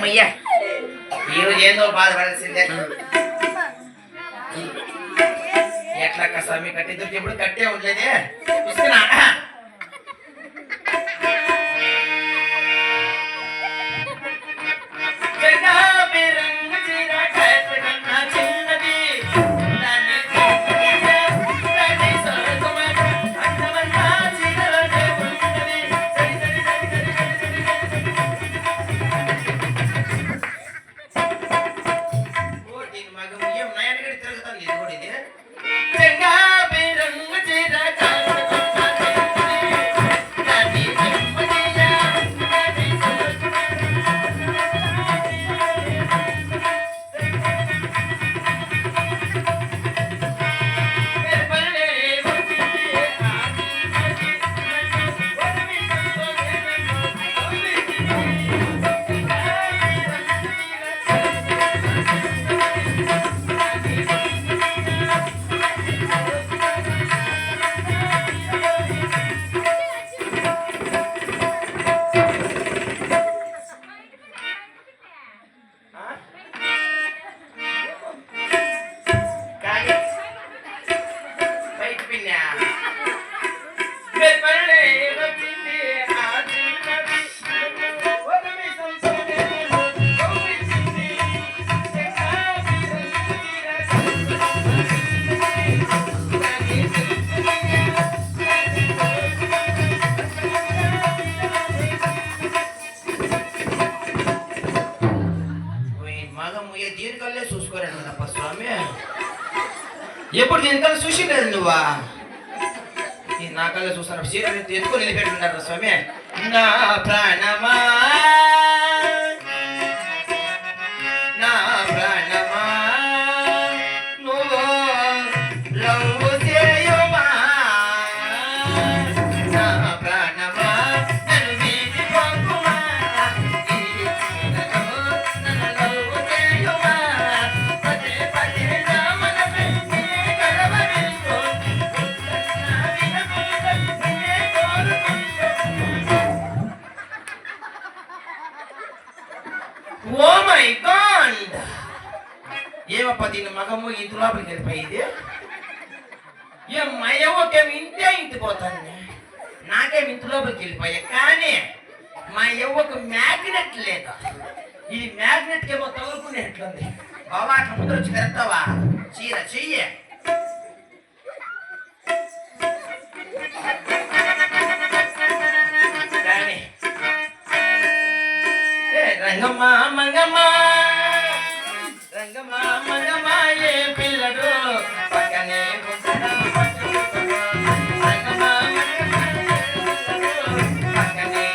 అమ్మయ్యా ఈరోజు ఏందో బాధపడాల్సిందే. ఎట్లా స్వామి కట్టిద్దరికి ఎప్పుడు కట్టే ఉండలేదే చూస్తున్నా. దీనికల్లే చూసుకోలేదు కదప్ప స్వామి. ఎప్పుడు దీనికల్లా చూసిండేది నువ్వా? నా కల్లా చూస్తాను. సీరియల్ ఎత్తుకొని వెళ్ళిపెట్టున్నారు స్వామి. నా ప్రాణమా నా ప్రాణమా నువ్వు లవ్ చేయమా నా ప్రాణమా నన్ను వీడి పంపుమా నన్ను లవ్ చేయమా పదే పదే నా మనసే కలవరిస్తూ ఓ మై గాడ్ ఏమప్ప దీని మగము ఇంటి లోపలికి వెళ్ళిపోయింది. ఏ మయవ్వకేమి ఇంతే ఇంటి పోతాను, నాకేమి ఇంటి లోపలికి వెళ్ళిపోయా. కానీ మా యవ్వకు మ్యాగ్నెట్ లేదు. ఇది మ్యాగ్నెట్ ఏమో తగులుకునేట్లుంది. బాబా అట్లా ముందు వచ్చి కరెక్టావా చీర చెయ్యి. కానీ రంగమ్మ మంగమ్మ రంగమ్మ మంగమ్మ ఏ పిల్లడు పక్కనే ఉంటాడు రంగమ్మ పక్కనే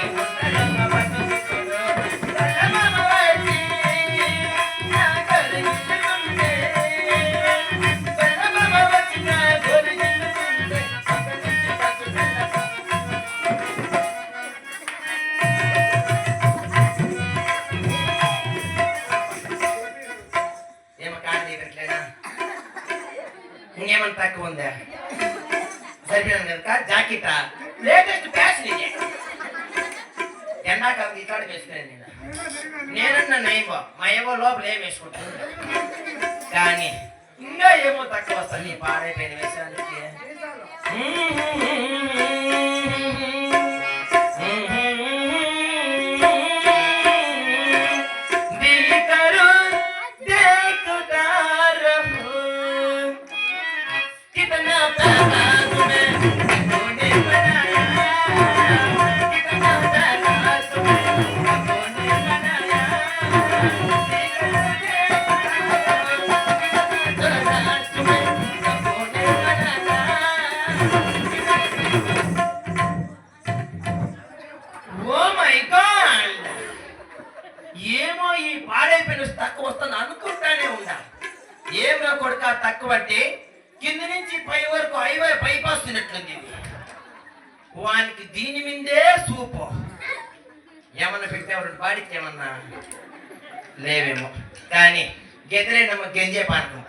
ఇంకేమన్నా తక్కువ ఉందా? సరిపోయాను కనుక జాకెట్ లేటెస్ట్ ఫ్యాషన్ ఇది. ఎండాకాలం ఇట్లాంటి వేసుకునేది నేనన్నా నైవో మా ఏవో లోపల ఏం వేసుకుంటాను. కానీ ఇంకా ఏమో తక్కువ వస్తాను నీ పాడైపోయిన వేసానికి. ఏమో ఈ పాడైపోయిన తక్కువ వస్తుంది అనుకుంటానే ఉందా. ఏమో కొడుక తక్కువ అంటే కింద నుంచి పై వరకు పైప్ వస్తున్నట్లుంది. వానికి దీని మీదే సూపు ఏమన్నా పెట్టేవాడు బాడికి ఏమన్నా లేవేమో. కానీ గెదరేనమ్మ గెంజే పానకం